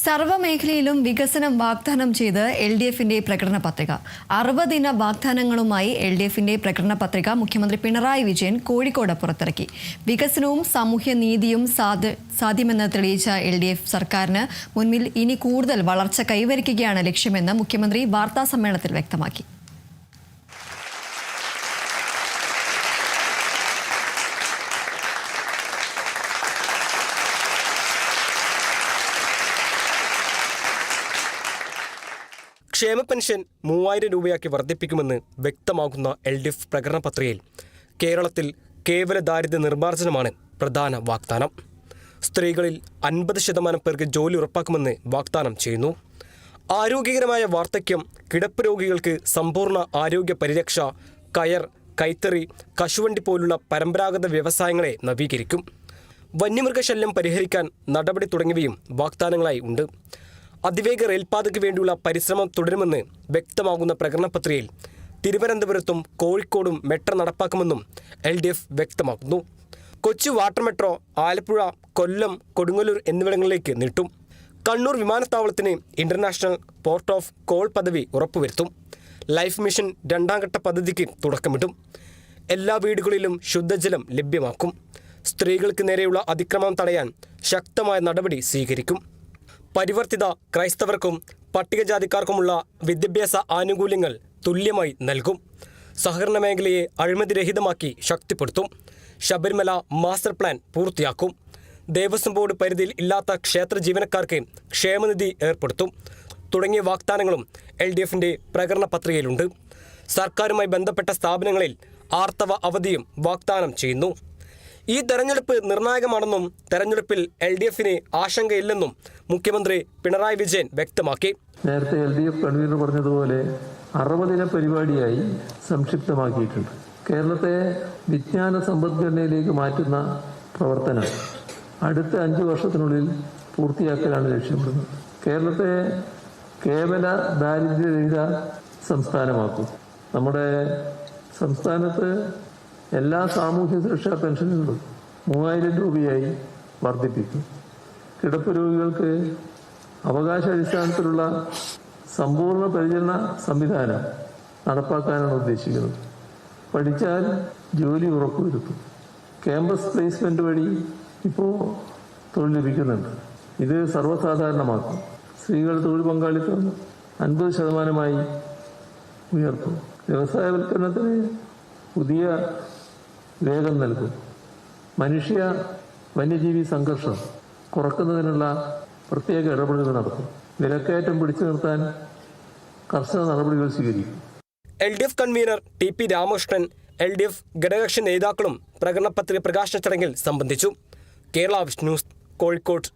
സർവ്വമേഖലയിലും വികസനം വാഗ്ദാനം ചെയ്ത് എൽ.ഡി.എഫിന്റെ പ്രകടന പത്രിക. 60 ദിന വാഗ്ദാനങ്ങളുമായി എൽ.ഡി.എഫിന്റെ പ്രകടന പത്രിക മുഖ്യമന്ത്രി പിണറായി വിജയൻ കോഴിക്കോട് പുറത്തിറക്കി. വികസനവും സാമൂഹ്യനീതിയും സാധ്യമെന്ന് തെളിയിച്ച എൽ.ഡി.എഫ് സർക്കാരിന് മുൻപിൽ ഇനി കൂടുതൽ വളർച്ച കൈവരിക്കുകയാണ് ലക്ഷ്യമെന്ന് മുഖ്യമന്ത്രി വാർത്താസമ്മേളനത്തിൽ വ്യക്തമാക്കി. ക്ഷേമ പെൻഷൻ 3000 രൂപയാക്കി വർദ്ധിപ്പിക്കുമെന്ന് വ്യക്തമാക്കുന്ന എൽ.ഡി.എഫ് പ്രകടന പത്രികയിൽ കേരളത്തിൽ കേവല ദാരിദ്ര്യ നിർമ്മാർജ്ജനമാണ് പ്രധാന വാഗ്ദാനം. സ്ത്രീകളിൽ 50% പേർക്ക് ജോലി ഉറപ്പാക്കുമെന്ന് വാഗ്ദാനം ചെയ്യുന്നു. ആരോഗ്യകരമായ വാർദ്ധക്യം, കിടപ്പ് രോഗികൾക്ക് സമ്പൂർണ്ണ ആരോഗ്യ പരിരക്ഷ, കയർ, കൈത്തറി, കശുവണ്ടി പോലുള്ള പരമ്പരാഗത വ്യവസായങ്ങളെ നവീകരിക്കും. വന്യമൃഗശല്യം പരിഹരിക്കാൻ നടപടി തുടങ്ങിയവയും വാഗ്ദാനങ്ങളായി ഉണ്ട്. അതിവേഗ റെയിൽപാതയ്ക്ക് വേണ്ടിയുള്ള പരിശ്രമം തുടരുമെന്ന് വ്യക്തമാകുന്ന പ്രകടന പത്രികയിൽ തിരുവനന്തപുരത്തും കോഴിക്കോടും മെട്രോ നടപ്പാക്കുമെന്നും എൽ.ഡി.എഫ് വ്യക്തമാക്കുന്നു. കൊച്ചി വാട്ടർ മെട്രോ ആലപ്പുഴ, കൊല്ലം, കൊടുങ്ങല്ലൂർ എന്നിവിടങ്ങളിലേക്ക് നീട്ടും. കണ്ണൂർ വിമാനത്താവളത്തിന് ഇന്റർനാഷണൽ പോർട്ട് ഓഫ് കോൾ പദവി ഉറപ്പുവരുത്തും. ലൈഫ് മിഷൻ 2ാം ഘട്ട പദ്ധതിക്ക് തുടക്കമിടും. എല്ലാ വീടുകളിലും ശുദ്ധജലം ലഭ്യമാക്കും. സ്ത്രീകൾക്ക് നേരെയുള്ള അതിക്രമം തടയാൻ ശക്തമായ നടപടി സ്വീകരിക്കും. പരിവർത്തിത ക്രൈസ്തവർക്കും പട്ടികജാതിക്കാർക്കുമുള്ള വിദ്യാഭ്യാസ ആനുകൂല്യങ്ങൾ തുല്യമായി നൽകും. സഹകരണ മേഖലയെ അഴിമതിരഹിതമാക്കി ശക്തിപ്പെടുത്തും. ശബരിമല മാസ്റ്റർ പ്ലാൻ പൂർത്തിയാക്കും. ദേവസ്വം ബോർഡ് പരിധിയിൽ ഇല്ലാത്ത ക്ഷേത്ര ജീവനക്കാർക്ക് ക്ഷേമനിധി ഏർപ്പെടുത്തും. തുടങ്ങിയ വാഗ്ദാനങ്ങളും എൽ.ഡി.എഫിന്റെ പ്രകടന പത്രികയിലുണ്ട്. സർക്കാരുമായി ബന്ധപ്പെട്ട സ്ഥാപനങ്ങളിൽ ആർത്തവ അവധിയും വാഗ്ദാനം ചെയ്യുന്നു. ഈ തെരഞ്ഞെടുപ്പ് നിർണായകമാണെന്നും തെരഞ്ഞെടുപ്പിൽ എൽ.ഡി.എഫിന് ആശങ്കയില്ലെന്നും മുഖ്യമന്ത്രി പിണറായി വിജയൻ വ്യക്തമാക്കി. നേരത്തെ എൽ.ഡി.എഫ് കൺവീനർ പറഞ്ഞതുപോലെ 60 ദിന പരിപാടിയായി സംക്ഷിപ്തമാക്കിയിട്ടുണ്ട്. കേരളത്തെ വിജ്ഞാന സമ്പദ്ഘടനയിലേക്ക് മാറ്റുന്ന പ്രവർത്തനം അടുത്ത 5 വർഷത്തിനുള്ളിൽ പൂർത്തിയാക്കലാണ് ലക്ഷ്യമിടുന്നത്. കേരളത്തെ കേവല ദാരിദ്ര്യരഹിത സംസ്ഥാനമാക്കും. നമ്മുടെ സംസ്ഥാനത്ത് എല്ലാ സാമൂഹ്യ സുരക്ഷാ പെൻഷനുകളും 3000 രൂപയായി വർദ്ധിപ്പിക്കും. കിടപ്പ് രോഗികൾക്ക് അവകാശാടിസ്ഥാനത്തിലുള്ള സമ്പൂർണ്ണ പരിചരണ സംവിധാനം നടപ്പാക്കാനാണ് ഉദ്ദേശിക്കുന്നത്. പഠിച്ചാൽ ജോലി ഉറപ്പുവരുത്തും. ക്യാമ്പസ് പ്ലേസ്മെന്റ് വഴി ഇപ്പോൾ തൊഴിൽ ലഭിക്കുന്നുണ്ട്. ഇത് സർവ്വസാധാരണമാക്കും. സ്ത്രീകൾ തൊഴിൽ പങ്കാളിത്തം 50% ഉയർത്തും. വ്യവസായവൽക്കരണത്തിന് പുതിയ വേഗം നൽകും. മനുഷ്യ വന്യജീവി സംഘർഷം കുറക്കുന്നതിനുള്ള പ്രത്യേക ഇടപെടലുകൾ നടത്തും. വിലക്കയറ്റം പിടിച്ചു നിർത്താൻ കർശന നടപടികൾ സ്വീകരിക്കും. LDF convener T P. Ramakrishnan, LDF ഘടകകക്ഷി നേതാക്കളും പ്രകടന പത്രിക പ്രകാശന ചടങ്ങിൽ സംബന്ധിച്ചു. Kerala vision news, Kozhikode.